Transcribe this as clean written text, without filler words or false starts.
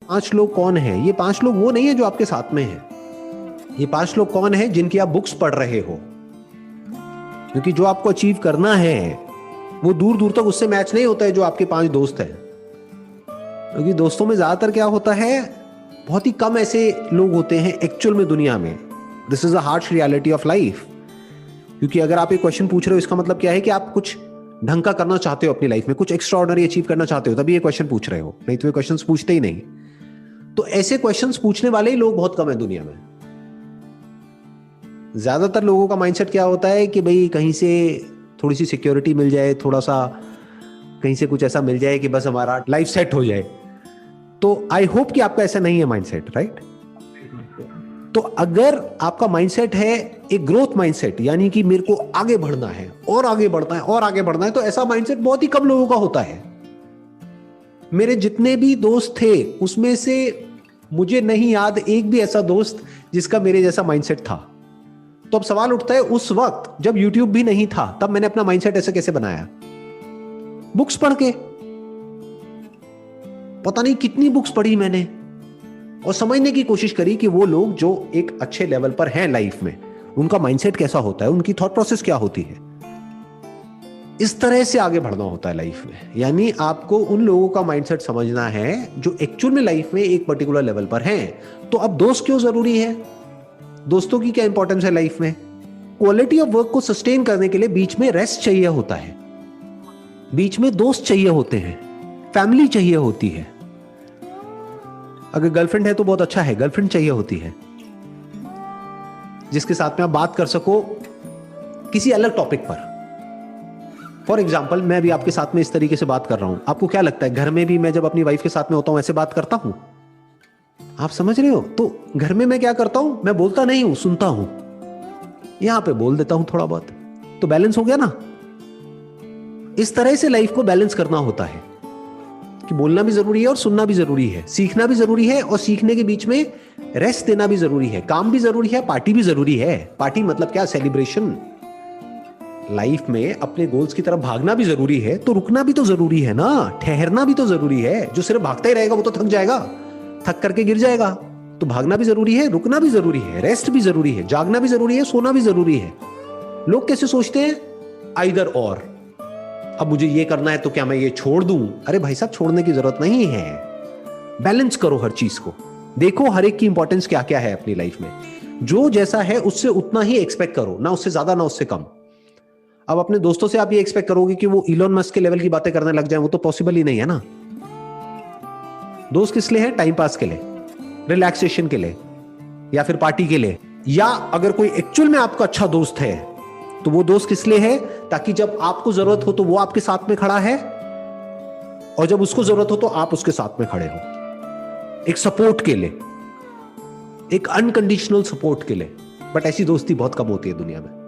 5 लोग कौन है? ये 5 लोग वो नहीं है जो आपके साथ में है। ये 5 लोग कौन है? जिनकी आप बुक्स पढ़ रहे हो। क्योंकि जो आपको अचीव करना है वो दूर दूर तक उससे मैच नहीं होता है जो आपके 5 दोस्त हैं। क्योंकि दोस्तों में ज्यादातर क्या होता है, बहुत ही कम ऐसे लोग होते हैं एक्चुअल में दुनिया में। This is a harsh reality of life. क्योंकि अगर आप एक क्वेश्चन पूछ रहे हो, इसका मतलब क्या है कि आप कुछ ढंग का करना चाहते हो अपनी लाइफ में, कुछ एक्स्ट्रा ऑर्डिनरी अचीव करना चाहते हो, तभी ये क्वेश्चन पूछ रहे हो, नहीं तो ये क्वेश्चन पूछते ही नहीं। तो ऐसे क्वेश्चंस पूछने वाले ही लोग बहुत कम है दुनिया में। ज्यादातर लोगों का माइंडसेट क्या होता है कि भाई कहीं से थोड़ी सी सिक्योरिटी मिल जाए, थोड़ा सा कहीं से कुछ ऐसा मिल जाए कि बस हमारा लाइफ सेट हो जाए। तो आई होप कि आपका ऐसा नहीं है माइंडसेट, राइट? तो अगर आपका माइंडसेट है एक ग्रोथ माइंडसेट, यानी कि मेरे को आगे बढ़ना है और आगे बढ़ना है और आगे बढ़ना है, तो ऐसा माइंडसेट बहुत ही कम लोगों का होता है। मेरे जितने भी दोस्त थे उसमें से मुझे नहीं याद एक भी ऐसा दोस्त जिसका मेरे जैसा माइंडसेट था। तो अब सवाल उठता है, उस वक्त जब YouTube भी नहीं था तब मैंने अपना माइंडसेट ऐसे कैसे बनाया? बुक्स पढ़ के। पता नहीं कितनी बुक्स पढ़ी मैंने और समझने की कोशिश करी कि वो लोग जो एक अच्छे लेवल पर हैं लाइफ में, उनका माइंडसेट कैसा होता है, उनकी थॉट प्रोसेस क्या होती है। इस तरह से आगे बढ़ना होता है लाइफ में। यानी आपको उन लोगों का माइंडसेट समझना है जो एक्चुअल में लाइफ में एक पर्टिकुलर लेवल पर हैं। तो अब दोस्त क्यों जरूरी है? दोस्तों की क्या इंपॉर्टेंस है लाइफ में? क्वालिटी ऑफ वर्क को सस्टेन करने के लिए बीच में रेस्ट चाहिए होता है, बीच में दोस्त चाहिए होते हैं, फैमिली चाहिए होती है। अगर गर्लफ्रेंड है तो बहुत अच्छा है, गर्लफ्रेंड चाहिए होती है जिसके साथ में आप बात कर सको किसी अलग टॉपिक पर। फॉर एग्जाम्पल, मैं भी आपके साथ में इस तरीके से बात कर रहा हूं। आपको क्या लगता है, घर में भी मैं जब अपनी वाइफ के साथ में होता हूं ऐसे बात करता हूं? आप समझ रहे हो? तो घर में मैं क्या करता हूं, मैं बोलता नहीं हूं, सुनता हूं। यहां पे बोल देता हूं थोड़ा बहुत, तो बैलेंस हो गया ना। इस तरह से लाइफ को बैलेंस करना होता है कि बोलना भी जरूरी है और सुनना भी जरूरी है, सीखना भी जरूरी है और सीखने के बीच में रेस्ट देना भी जरूरी है, काम भी जरूरी है, पार्टी भी जरूरी है। पार्टी मतलब क्या? सेलिब्रेशन। लाइफ में अपने गोल्स की तरफ भागना भी जरूरी है, तो रुकना भी तो जरूरी है ना, ठहरना भी तो जरूरी है। जो सिर्फ भागता ही रहेगा वो तो थक जाएगा, थक करके गिर जाएगा। तो भागना भी जरूरी है, रुकना भी जरूरी है, रेस्ट भी जरूरी है, जागना भी जरूरी है, सोना भी जरूरी है। लोग कैसे सोचते हैं, आइदर और। अब मुझे ये करना है तो क्या मैं ये छोड़ दूं? अरे भाई साहब, छोड़ने की जरूरत नहीं है। बैलेंस करो हर चीज को, देखो हर एक की इंपॉर्टेंस क्या क्या है अपनी लाइफ में। जो जैसा है उससे उतना ही एक्सपेक्ट करो, ना उससे ज्यादा ना उससे कम। अब अपने दोस्तों से आप ये एक्सपेक्ट करोगे कि वो इलोन मस्क के लेवल की बातें करने लग जाएं, वो तो पॉसिबल ही नहीं है ना। दोस्त किस लिए है? टाइम पास के लिए, रिलैक्सेशन के लिए, या फिर पार्टी के लिए। या अगर कोई एक्चुअल में आपका अच्छा दोस्त है तो वो दोस्त किस लिए है? ताकि जब आपको जरूरत हो तो वो आपके साथ में खड़ा है, और जब उसको जरूरत हो तो आप उसके साथ में खड़े हो, एक सपोर्ट के लिए, एक अनकंडीशनल सपोर्ट के लिए। बट ऐसी दोस्ती बहुत कम होती है दुनिया में।